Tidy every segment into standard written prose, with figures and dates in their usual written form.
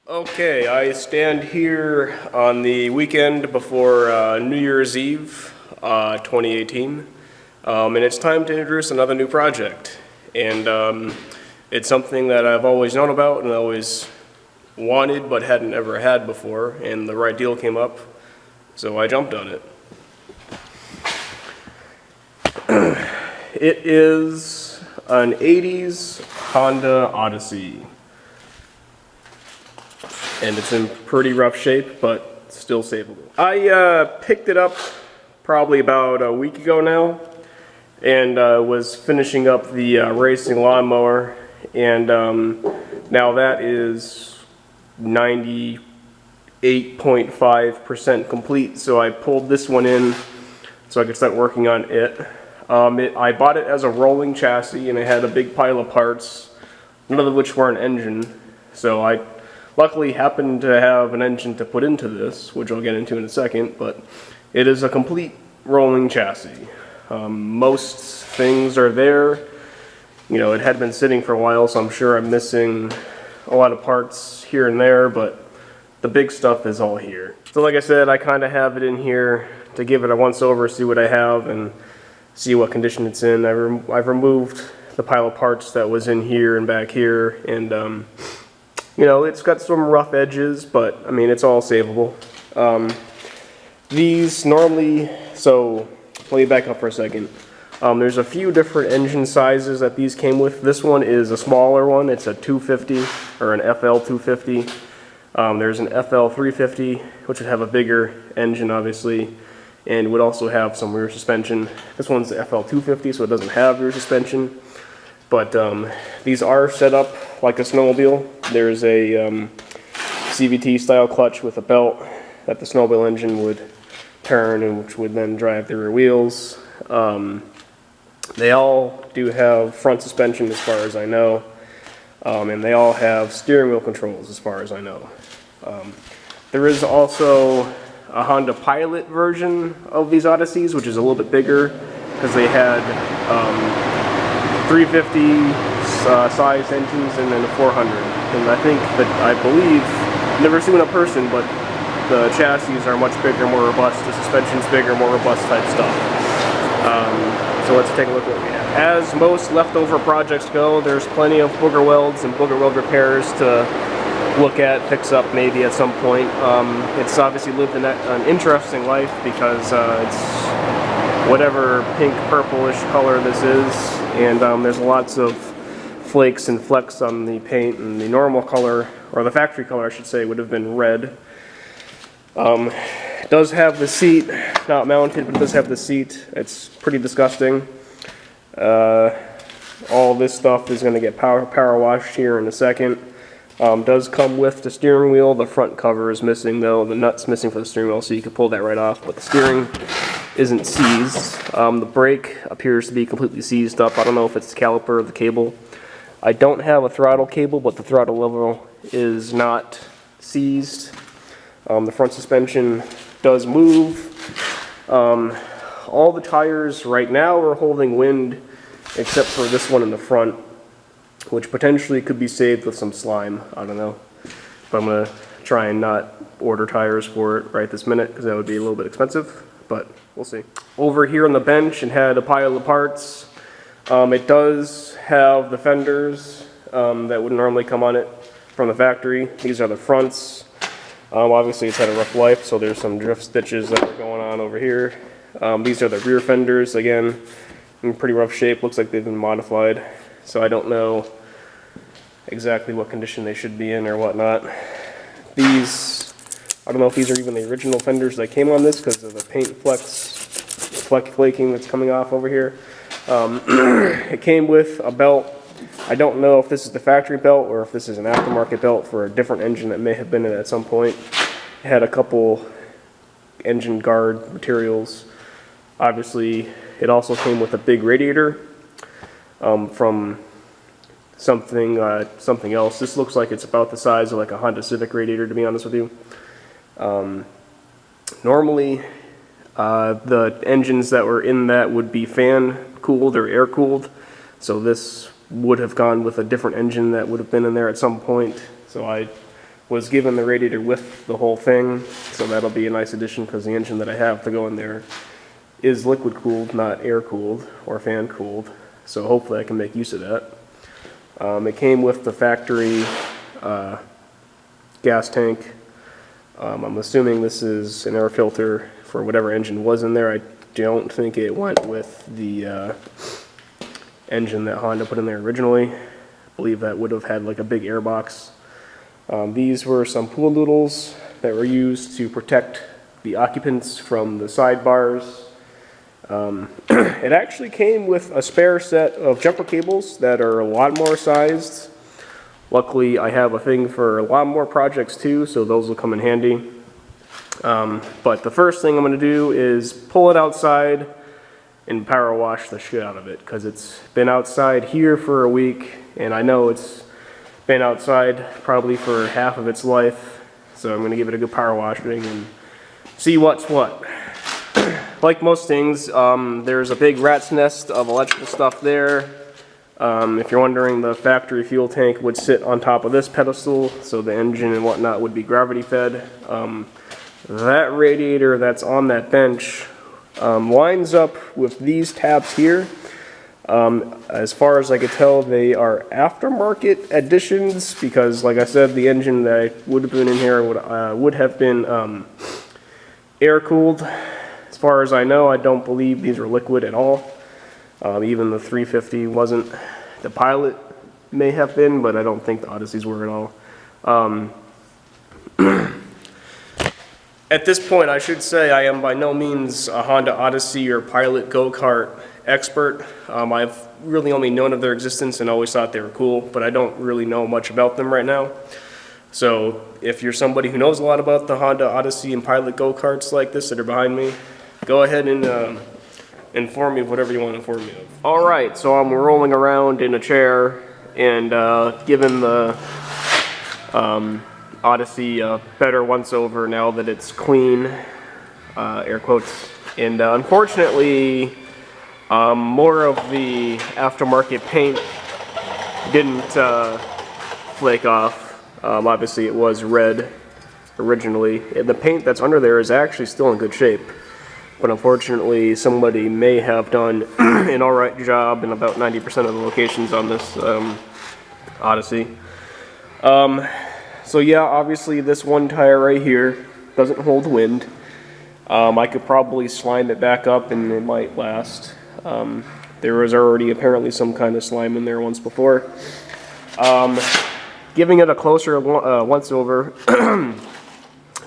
Okay, I stand here on the weekend before New Year's Eve, 2018, and it's time to introduce another new project. And it's something that I've always known about and always wanted but hadn't ever had before, and the right deal came up, so I jumped on it. It is an 80s Honda Odyssey. And it's in pretty rough shape, but still savable. I picked it up probably about a week ago now, and was finishing up the racing lawnmower, and now that is 98.5% complete, so I pulled this one in so I could start working on it. I bought it as a rolling chassis, and it had a big pile of parts, none of which were an engine, so I luckily happened to have an engine to put into this, which I'll get into in a second, but it is a complete rolling chassis. Most things are there. You know, it had been sitting for a while, so I'm sure I'm missing a lot of parts here and there, but the big stuff is all here. So like I said, I kind of have it in here to give it a once over, see what I have, and see what condition it's in. I've removed the pile of parts that was in here and back here, and you know, it's got some rough edges, but I mean, it's all savable. These normally, so let me back up for a second. There's a few different engine sizes that these came with. This one is a smaller one. It's a 250 or an FL250. There's an FL350, which would have a bigger engine, obviously, and would also have some rear suspension. This one's the FL250, so it doesn't have rear suspension. But these are set up like a snowmobile. There's a CVT style clutch with a belt that the snowmobile engine would turn, and which would then drive the rear wheels. They all do have front suspension as far as I know, and they all have steering wheel controls as far as I know. There is also a Honda Pilot version of these Odysseys, which is a little bit bigger because they had 350 size engines and then a 400. And I think that, I believe, never seen one in person, but the chassis are much bigger, more robust. The suspension's bigger, more robust type stuff. So let's take a look at what we have. As most leftover projects go, there's plenty of booger welds and booger weld repairs to look at, fix up maybe at some point. It's obviously lived an interesting life because it's whatever pink purplish color this is, and there's lots of flakes and flecks on the paint, and the normal color, or the factory color I should say, would have been red. It does have the seat, not mounted, but it does have the seat. It's pretty disgusting. All this stuff is going to get power washed here in a second. Does come with the steering wheel. The front cover is missing though, the nut's missing for the steering wheel, so you can pull that right off, but the steering isn't seized. The brake appears to be completely seized up. I don't know if it's the caliper or the cable. I don't have a throttle cable, but the throttle lever is not seized. The front suspension does move. All the tires right now are holding wind except for this one in the front, which potentially could be saved with some slime. I don't know. But I'm going to try and not order tires for it right this minute because that would be a little bit expensive, but we'll see. Over here on the bench, it had a pile of parts. It does have the fenders that would normally come on it from the factory. These are the fronts. Obviously it's had a rough life, so there's some drift stitches that are going on over here. These are the rear fenders, again, in pretty rough shape. Looks like they've been modified, so I don't know exactly what condition they should be in or whatnot. These, I don't know if these are even the original fenders that came on this because of the paint flaking that's coming off over here. It came with a belt. I don't know if this is the factory belt or if this is an aftermarket belt for a different engine that may have been in it at some point. It had a couple engine guard materials. Obviously, it also came with a big radiator from something else. This looks like it's about the size of like a Honda Civic radiator, to be honest with you. Normally, the engines that were in that would be fan cooled or air cooled, so this would have gone with a different engine that would have been in there at some point. So I was given the radiator with the whole thing, so that'll be a nice addition because the engine that I have to go in there is liquid cooled, not air cooled or fan cooled. So hopefully I can make use of that. It came with the factory gas tank. I'm assuming this is an air filter for whatever engine was in there. I don't think it went with the engine that Honda put in there originally. I believe that would have had like a big air box. These were some pool noodles that were used to protect the occupants from the sidebars. It actually came with a spare set of jumper cables that are a lot more sized. Luckily, I have a thing for a lot more projects too, so those will come in handy. But the first thing I'm going to do is pull it outside and power wash the shit out of it, because it's been outside here for a week, and I know it's been outside probably for half of its life. So I'm going to give it a good power washing and see what's what. Like most things, there's a big rat's nest of electrical stuff there. If you're wondering, the factory fuel tank would sit on top of this pedestal, so the engine and whatnot would be gravity fed. That radiator that's on that bench lines up with these tabs here. As far as I could tell, they are aftermarket additions because, like I said, the engine that would have been in here would have been air cooled. As far as I know, I don't believe these are liquid at all. Even the 350 wasn't. The Pilot may have been, but I don't think the Odysseys were at all. At this point, I should say I am by no means a Honda Odyssey or Pilot go-kart expert. I've really only known of their existence and always thought they were cool, but I don't really know much about them right now. So if you're somebody who knows a lot about the Honda Odyssey and Pilot go-karts like this that are behind me, go ahead and inform me of whatever you want to inform me of. Alright, so I'm rolling around in a chair and giving the Odyssey a better once-over now that it's clean, air quotes. And unfortunately, more of the aftermarket paint didn't flake off. Obviously it was red originally. The paint that's under there is actually still in good shape. But unfortunately, somebody may have done an alright job in about 90% of the locations on this Odyssey. So yeah, obviously this one tire right here doesn't hold wind. I could probably slime it back up and it might last. There was already apparently some kind of slime in there once before. Giving it a closer once over,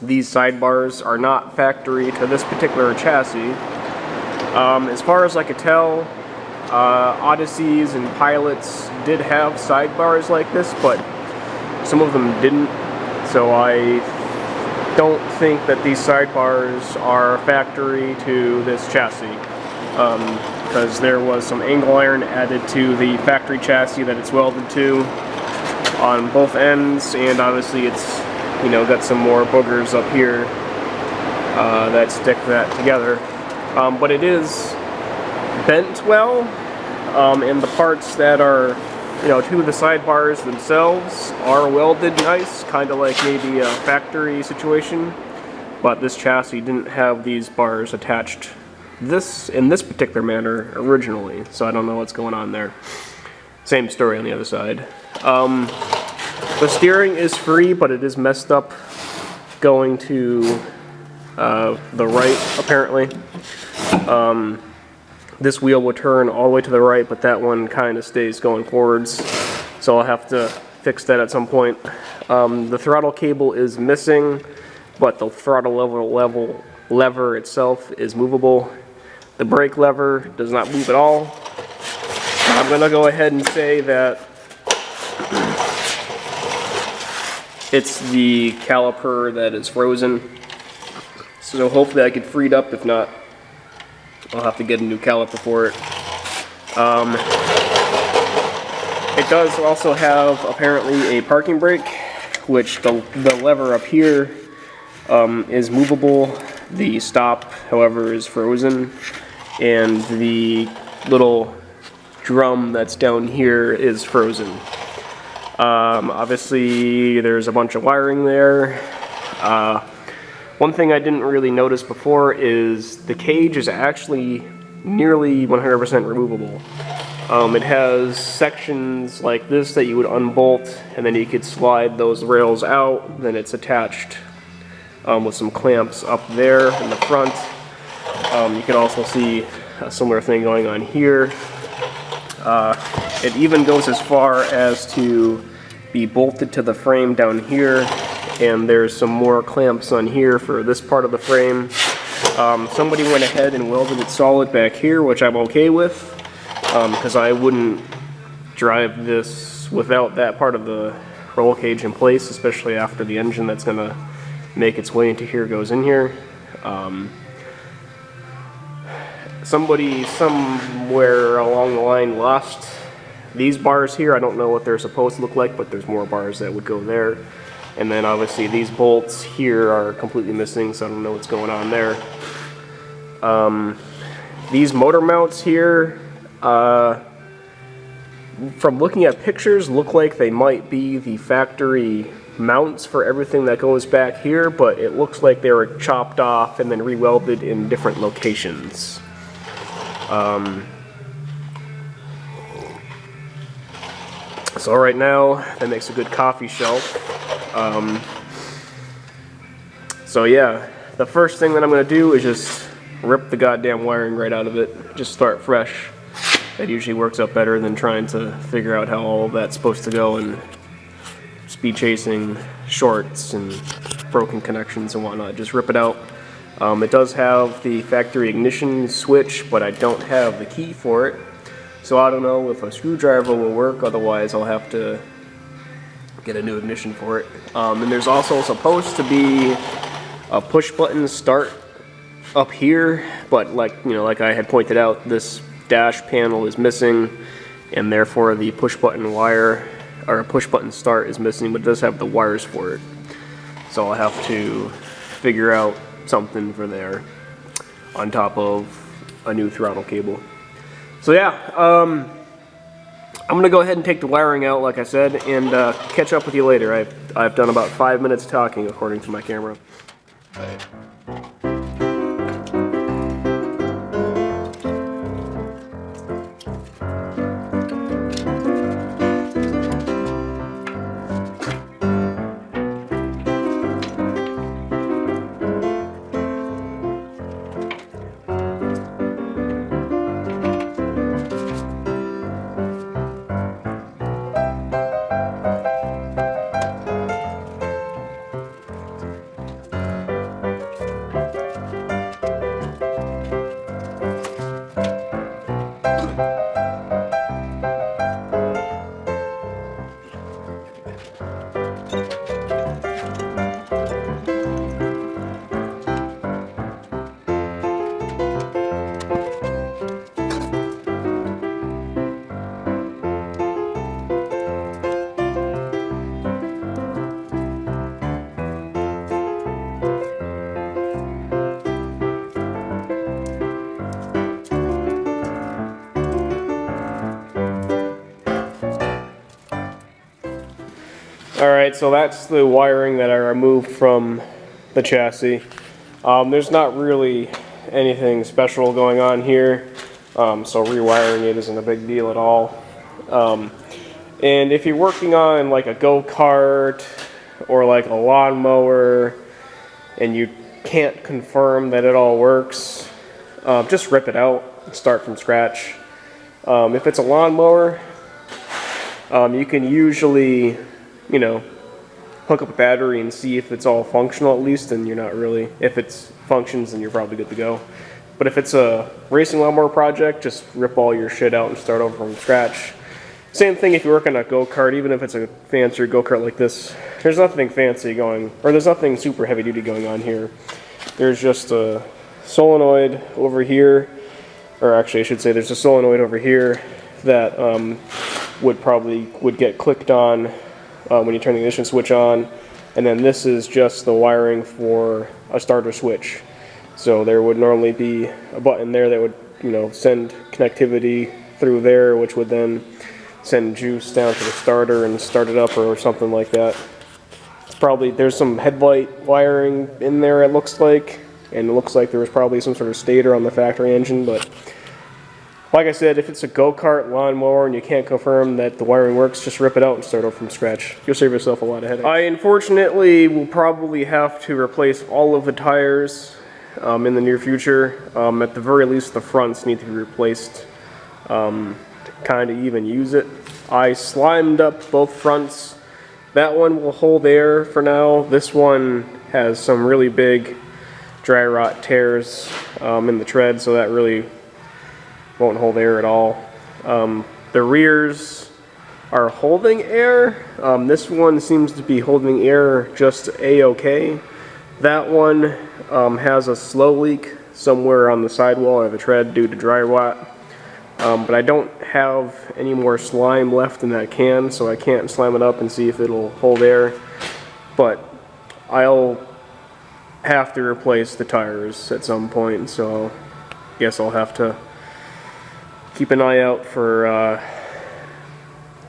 these sidebars are not factory to this particular chassis. As far as I could tell, Odysseys and Pilots did have sidebars like this, but some of them didn't. So I don't think that these sidebars are factory to this chassis, because there was some angle iron added to the factory chassis that it's welded to on both ends, and obviously it's, you know, got some more boogers up here that stick that together. But it is bent well, and the parts that are, you know, to the sidebars themselves are welded nice, kind of like maybe a factory situation. But this chassis didn't have these bars attached in this particular manner originally, so I don't know what's going on there. Same story on the other side. The steering is free, but it is messed up going to the right, apparently. This wheel will turn all the way to the right, but that one kind of stays going forwards, so I'll have to fix that at some point. The throttle cable is missing, but the throttle lever itself is movable. The brake lever does not move at all. I'm going to go ahead and say that it's the caliper that is frozen. So hopefully I can free it up. If not, I'll have to get a new caliper for it. It does also have apparently a parking brake, which the lever up here is movable. The stop, however, is frozen, and the little drum that's down here is frozen. Obviously there's a bunch of wiring there. One thing I didn't really notice before is the cage is actually nearly 100% removable. It has sections like this that you would unbolt, and then you could slide those rails out. Then it's attached with some clamps up there in the front. You can also see a similar thing going on here. It even goes as far as to be bolted to the frame down here, and there's some more clamps on here for this part of the frame. Somebody went ahead and welded it solid back here, which I'm okay with, because I wouldn't drive this without that part of the roll cage in place, especially after the engine that's going to make its way into here goes in here. Somebody somewhere along the line lost these bars here. I don't know what they're supposed to look like, but there's more bars that would go there. And then obviously these bolts here are completely missing, so I don't know what's going on there. These motor mounts here, from looking at pictures, look like they might be the factory mounts for everything that goes back here, but it looks like they were chopped off and then re-welded in different locations. So right now, that makes a good coffee shelf. So yeah, the first thing that I'm going to do is just rip the goddamn wiring right out of it. Just start fresh. That usually works out better than trying to figure out how all of that's supposed to go and speed chasing shorts and broken connections and whatnot. Just rip it out. It does have the factory ignition switch, but I don't have the key for it. So I don't know if a screwdriver will work, otherwise I'll have to get a new ignition for it. And there's also supposed to be a push button start up here, but like I had pointed out, this dash panel is missing, and therefore the push button wire or push button start is missing, but it does have the wires for it. So I'll have to figure out something for there on top of a new throttle cable. So yeah, I'm gonna go ahead and take the wiring out, like I said, and catch up with you later. I've done about 5 minutes talking according to my camera. Alright, so that's the wiring that I removed from the chassis. There's not really anything special going on here, so rewiring it isn't a big deal at all. And if you're working on like a go-kart or like a lawnmower and you can't confirm that it all works, just rip it out and start from scratch. If it's a lawnmower, you can usually hook up a battery and see if it's all functional at least, and you're not really. If it functions, then you're probably good to go. But if it's a racing lawnmower project, just rip all your shit out and start over from scratch. Same thing if you work on a go-kart, even if it's a fancier go-kart like this. There's nothing fancy going, or there's nothing super heavy duty going on here. There's just a solenoid over here, or actually I should say there's a solenoid over here that would get clicked on when you turn the ignition switch on, and then this is just the wiring for a starter switch. So there would normally be a button there that would send connectivity through there, which would then send juice down to the starter and start it up or something like that. Probably there's some headlight wiring in there, it looks like, and it looks like there was probably some sort of stator on the factory engine, but like I said, if it's a go-kart lawnmower and you can't confirm that the wiring works, just rip it out and start over from scratch. You'll save yourself a lot of headache. I unfortunately will probably have to replace all of the tires in the near future. At the very least, the fronts need to be replaced to kind of even use it. I slimed up both fronts. That one will hold air for now. This one has some really big dry rot tears in the tread, so that really won't hold air at all. The rears are holding air. This one seems to be holding air just a-okay. That one has a slow leak somewhere on the sidewall of the tread due to dry rot. But I don't have any more slime left in that can, so I can't slam it up and see if it'll hold air. But I'll have to replace the tires at some point, so I guess I'll have to keep an eye out for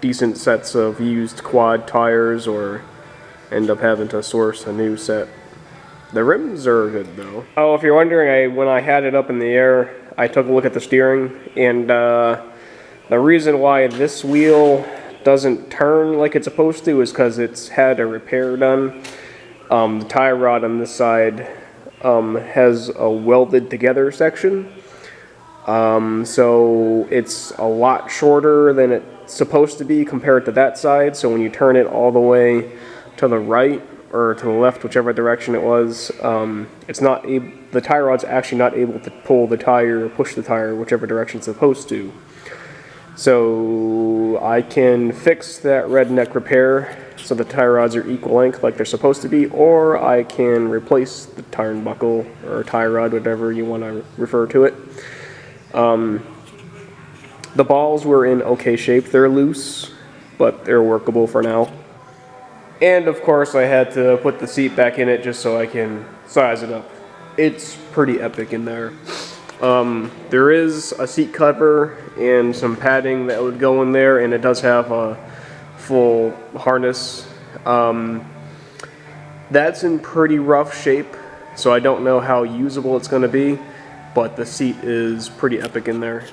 decent sets of used quad tires or end up having to source a new set. The rims are good though. Oh, if you're wondering, when I had it up in the air, I took a look at the steering, and the reason why this wheel doesn't turn like it's supposed to is because it's had a repair done. The tie rod on this side has a welded together section, so it's a lot shorter than it's supposed to be compared to that side. So when you turn it all the way to the right or to the left, whichever direction it was, it's not the tie rod's actually not able to pull the tire or push the tire whichever direction it's supposed to. So I can fix that redneck repair so the tie rods are equal length like they're supposed to be, or I can replace the turnbuckle or tie rod, whatever you want to refer to it. The balls were in okay shape. They're loose, but they're workable for now. And of course I had to put the seat back in it just so I can size it up. It's pretty epic in there. There is a seat cover and some padding that would go in there, and it does have a full harness. That's in pretty rough shape, so I don't know how usable it's going to be, but the seat is pretty epic in there.